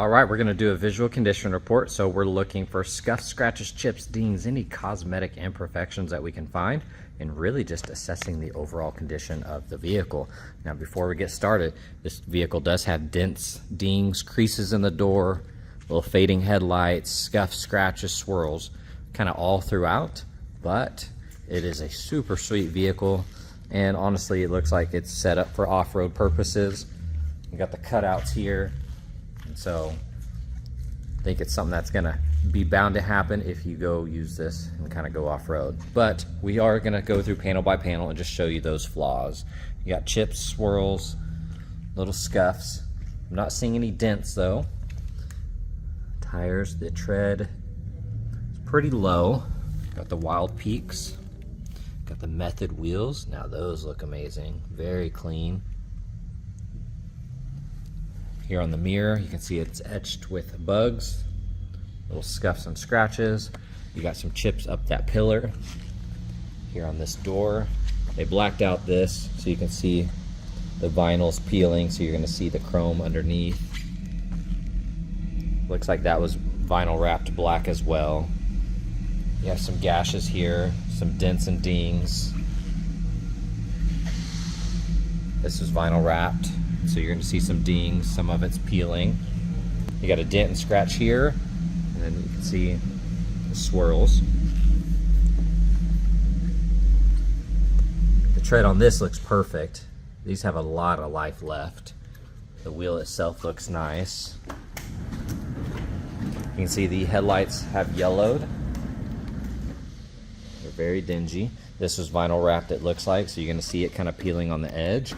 All right, we're gonna do a visual condition report. So we're looking for scuffs, scratches, chips, dings, any cosmetic imperfections that we can find, and really just assessing the overall condition of the vehicle. Now, before we get started, this vehicle does have dents, dings, creases in the door, little fading headlights, scuffs, scratches, swirls, kind of all throughout, but it is a super sweet vehicle. And honestly, it looks like it's set up for off-road purposes. You got the cutouts here. So I think it's something that's gonna be bound to happen if you go use this and kind of go off-road. But we are gonna go through panel by panel and just show you those flaws. You got chips, swirls, little scuffs. I'm not seeing any dents though. Tires, the tread is pretty low. Got the wild peaks. Got the method wheels. Now those look amazing. Very clean. Here on the mirror, you can see it's etched with bugs, little scuffs and scratches. You got some chips up that pillar. Here on this door, they blacked out this so you can see the vinyl's peeling, so you're gonna see the chrome underneath. Looks like that was vinyl wrapped black as well. You have some gashes here, some dents and dings. This is vinyl wrapped, so you're going to see some dings, some of it's peeling. You got a dent and scratch here, and then you can see the swirls. The tread on this looks perfect. These have a lot of life left. The wheel itself looks nice. You can see the headlights have yellowed. They're very dingy. This was vinyl wrapped, it looks like, so you're going to see it kind of peeling on the edge.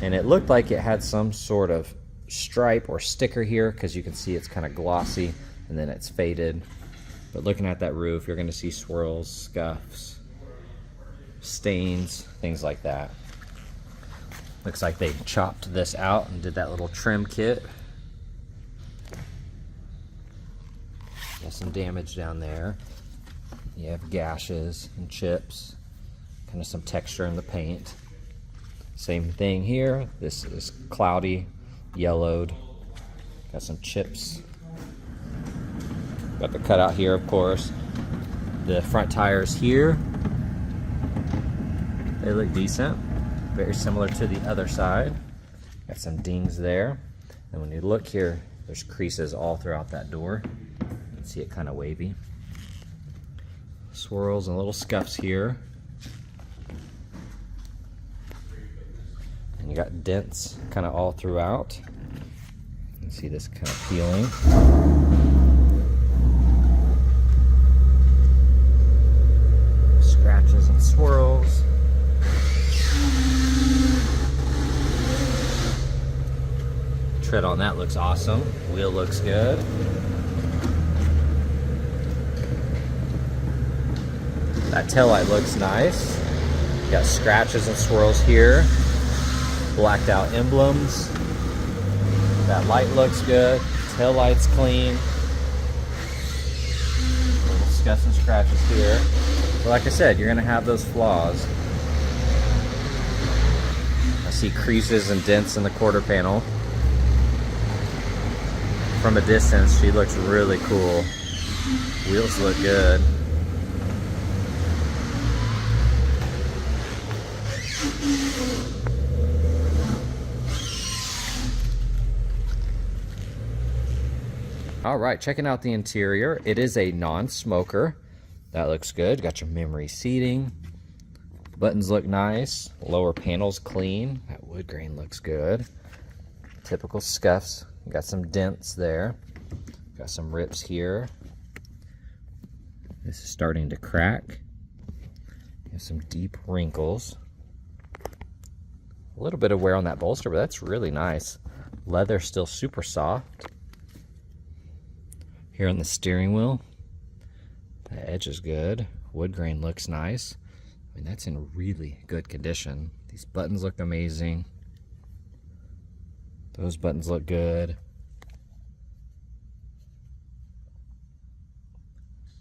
And it looked like it had some sort of stripe or sticker here, because you can see it's kind of glossy and then it's faded. But looking at that roof, you're going to see swirls, scuffs, stains, things like that. Looks like they chopped this out and did that little trim kit. Got some damage down there. You have gashes and chips, kind of some texture in the paint. Same thing here. This is cloudy, yellowed. Got some chips. Got the cutout here, of course. The front tires here, they look decent. Very similar to the other side. Got some dings there. And when you look here, there's creases all throughout that door. You can see it kind of wavy. Swirls and little scuffs here. And you got dents kind of all throughout. You can see this kind of peeling. Scratches and swirls. Tread on that looks awesome. Wheel looks good. That taillight looks nice. Got scratches and swirls here. Blacked out emblems. That light looks good. Taillight's clean. Little scuffs and scratches here. But like I said, you're gonna have those flaws. I see creases and dents in the quarter panel. From a distance, she looks really cool. Wheels look good. All right, checking out the interior. It is a non-smoker. That looks good. Got your memory seating. Buttons look nice. Lower panels clean. That wood grain looks good. Typical scuffs. Got some dents there. Got some rips here. This is starting to crack. Have some deep wrinkles. A little bit of wear on that bolster, but that's really nice. Leather still super soft. Here on the steering wheel, the edge is good. Wood grain looks nice. I mean, that's in really good condition. These buttons look amazing. Those buttons look good.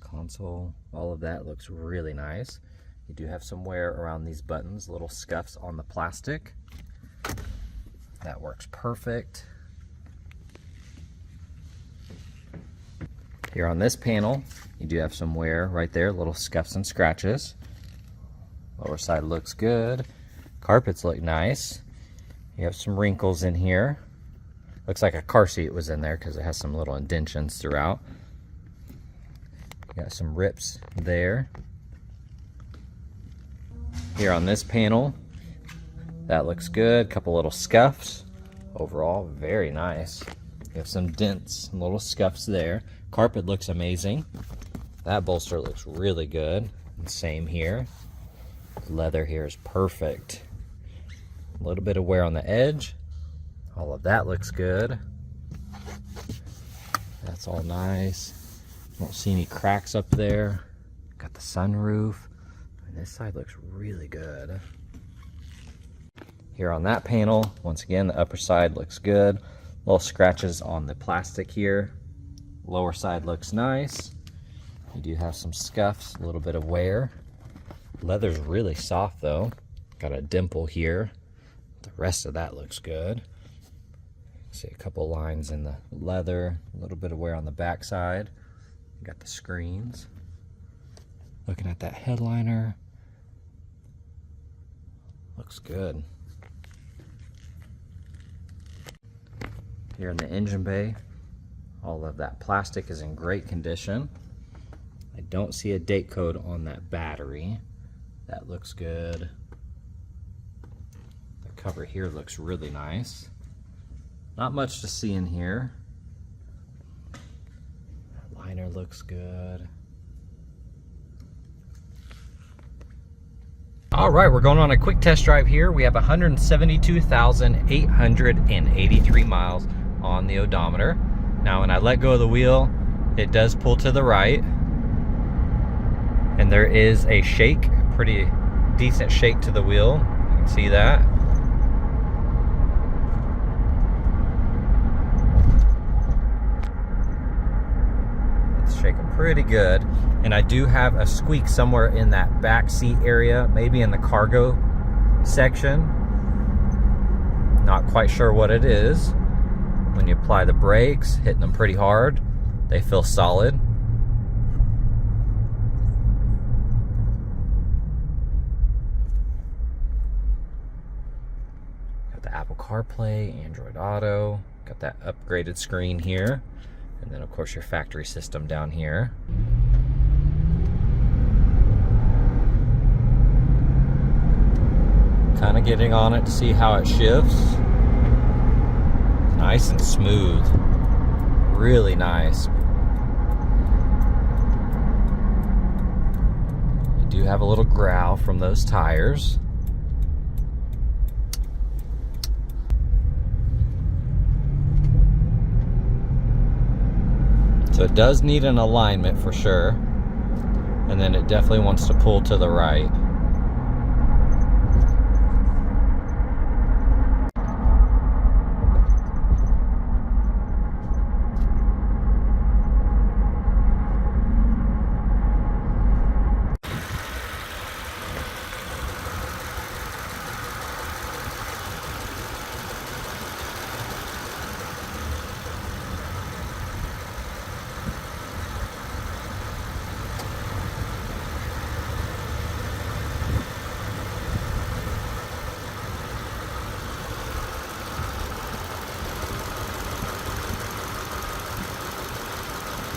Console, all of that looks really nice. You do have some wear around these buttons, little scuffs on the plastic. That works perfect. Here on this panel, you do have some wear right there, little scuffs and scratches. Lower side looks good. Carpets look nice. You have some wrinkles in here. Looks like a car seat was in there because it has some little indentions throughout. You got some rips there. Here on this panel, that looks good. Couple little scuffs. Overall, very nice. You have some dents and little scuffs there. Carpet looks amazing. That bolster looks really good. And same here. Leather here is perfect. A little bit of wear on the edge. All of that looks good. That's all nice. Don't see any cracks up there. Got the sunroof. And this side looks really good. Here on that panel, once again, the upper side looks good. Little scratches on the plastic here. Lower side looks nice. You do have some scuffs, a little bit of wear. Leather's really soft though. Got a dimple here. The rest of that looks good. See a couple lines in the leather, a little bit of wear on the back side. Got the screens. Looking at that headliner. Looks good. Here in the engine bay, all of that plastic is in great condition. I don't see a date code on that battery. That looks good. The cover here looks really nice. Not much to see in here. Liner looks good. All right, we're going on a quick test drive here. We have 172,883 miles on the odometer. Now, when I let go of the wheel, it does pull to the right. And there is a shake, pretty decent shake to the wheel. You can see that. It's shaking pretty good. And I do have a squeak somewhere in that back seat area, maybe in the cargo section. Not quite sure what it is. When you apply the brakes, hitting them pretty hard, they feel solid. Got the Apple CarPlay, Android Auto, got that upgraded screen here, and then of course your factory system down here. Kind of getting on it to see how it shifts. Nice and smooth. Really nice. You do have a little growl from those tires. So it does need an alignment for sure. And then it definitely wants to pull to the right.